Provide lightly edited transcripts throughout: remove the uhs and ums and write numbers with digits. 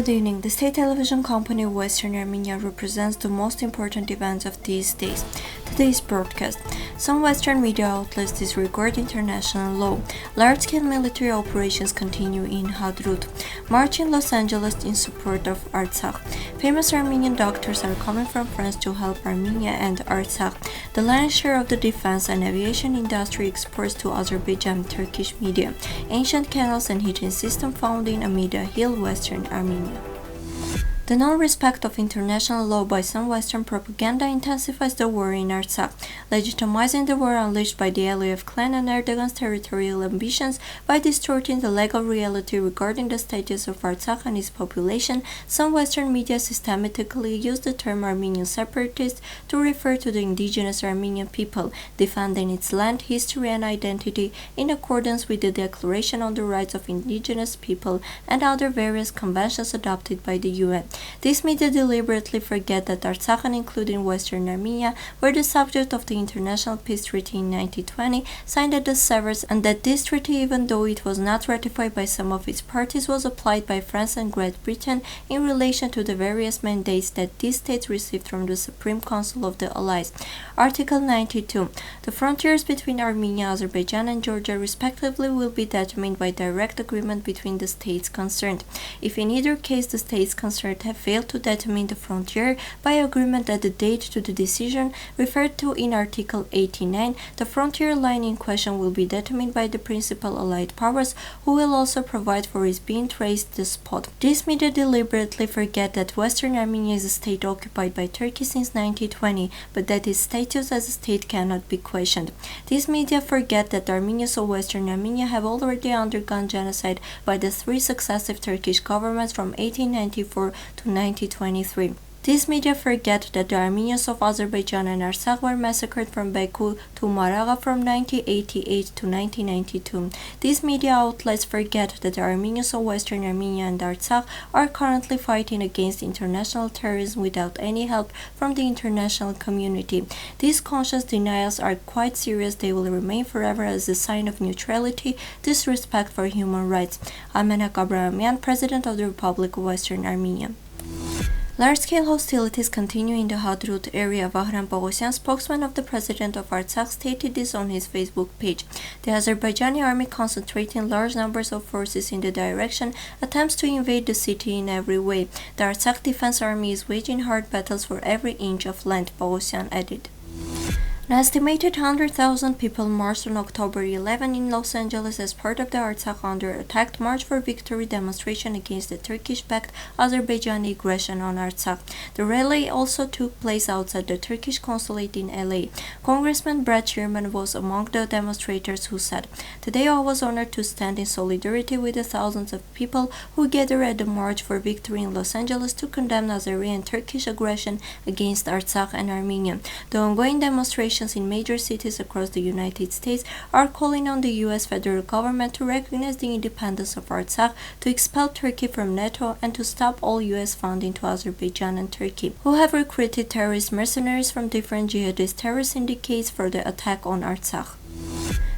Good evening. The state television company Western Armenia represents the most important events of these days. Today's broadcast. Some Western media outlets disregard international law. Large-scale military operations continue in Hadrut. March in Los Angeles in support of Artsakh. Famous Armenian doctors are coming from France to help Armenia and Artsakh. The lion's share of the defense and aviation industry exports to Azerbaijan. Turkish media. Ancient canals and heating system found in Amida Hill, Western Armenia. The non-respect of international law by some Western propaganda intensifies the war in Artsakh, legitimizing the war unleashed by the Aliyev clan and Erdogan's territorial ambitions by distorting the legal reality regarding the status of Artsakh and its population. Some Western media systematically use the term Armenian separatists to refer to the indigenous Armenian people, defending its land, history, and identity in accordance with the Declaration on the Rights of Indigenous People and other various conventions adopted by the UN. These media deliberately forget that Artsakh, including Western Armenia, were the subject of the International Peace Treaty in 1920, signed at the Sevres, and that this treaty, even though it was not ratified by some of its parties, was applied by France and Great Britain in relation to the various mandates that these states received from the Supreme Council of the Allies. Article 92. The frontiers between Armenia, Azerbaijan, and Georgia respectively will be determined by direct agreement between the states concerned. If in either case the states concerned have failed to determine the frontier by agreement at the date to the decision referred to in Article 89, the frontier line in question will be determined by the principal allied powers, who will also provide for its being traced the spot. These media deliberately forget that Western Armenia is a state occupied by Turkey since 1920, but that its status as a state cannot be questioned. These media forget that Armenia and Western Armenia have already undergone genocide by the three successive Turkish governments from 1894 to 1923. These media forget that the Armenians of Azerbaijan and Artsakh were massacred from Baku to Maraga from 1988 to 1992. These media outlets forget that the Armenians of Western Armenia and Artsakh are currently fighting against international terrorism without any help from the international community. These conscious denials are quite serious. They will remain forever as a sign of neutrality, disrespect for human rights. Amida Hill, President of the Republic of Western Armenia. Large-scale hostilities continue in the Hadrut area. Vahram Pogosyan, spokesman of the president of Artsakh, stated this on his Facebook page. The Azerbaijani army, concentrating large numbers of forces in the direction, attempts to invade the city in every way. The Artsakh Defense Army is waging hard battles for every inch of land, Pogosyan added. An estimated 100,000 people marched on October 11 in Los Angeles as part of the Artsakh Under Attack March for Victory demonstration against the Turkish-backed Azerbaijani aggression on Artsakh. The rally also took place outside the Turkish consulate in LA. Congressman Brad Sherman was among the demonstrators who said, "Today I was honored to stand in solidarity with the thousands of people who gathered at the March for Victory in Los Angeles to condemn Azeri and Turkish aggression against Artsakh and Armenia. The ongoing demonstrations in major cities across the United States are calling on the U.S. federal government to recognize the independence of Artsakh, to expel Turkey from NATO, and to stop all U.S. funding to Azerbaijan and Turkey, who have recruited terrorist mercenaries from different jihadist terror syndicates for the attack on Artsakh."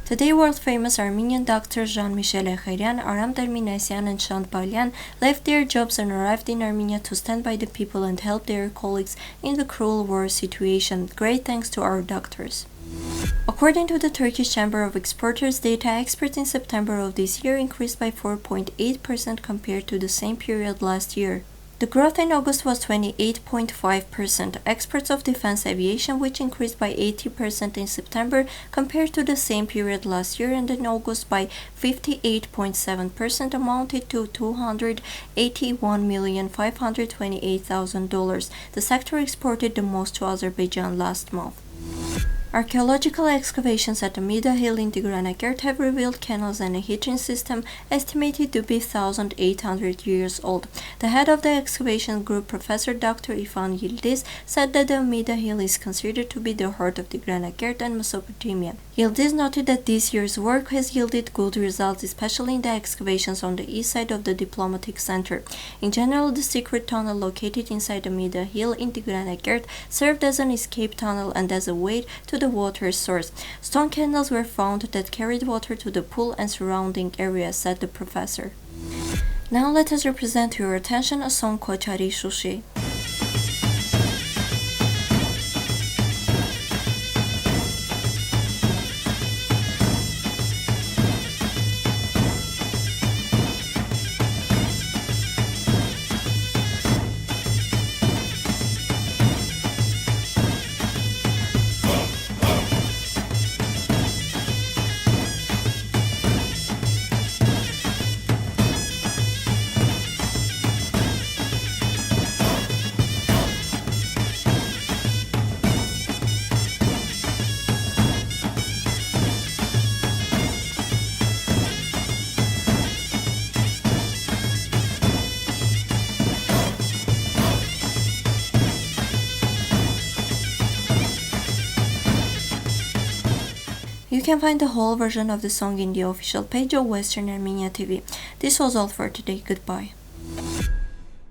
Today, world-famous Armenian doctors Jean-Michel Echerian, Aram Derminasyan, and Shant Balyan left their jobs and arrived in Armenia to stand by the people and help their colleagues in the cruel war situation. Great thanks to our doctors. According to the Turkish Chamber of Exporters data, exports in September of this year increased by 4.8% compared to the same period last year. The growth in August was 28.5%. Exports of defense aviation, which increased by 80% in September compared to the same period last year, and in August by 58.7%, amounted to $281,528,000. The sector exported the most to Azerbaijan last month. Archaeological excavations at Amida Hill in Agatangeghos have revealed canals and a heating system estimated to be 1,800 years old. The head of the excavation group, Professor Dr. Ivan Yildiz, said that the Amida Hill is considered to be the heart of Agatangeghos and Mesopotamia. Yildiz noted that this year's work has yielded good results, especially in the excavations on the east side of the diplomatic center. In general, the secret tunnel located inside Amida Hill in Agatangeghos served as an escape tunnel and as a way to the water source. Stone canals were found that carried water to the pool and surrounding area, said the professor. Now let us represent to your attention a song called Chari Shushi. You can find the whole version of the song in the official page of Western Armenia TV. This was all for today. Goodbye.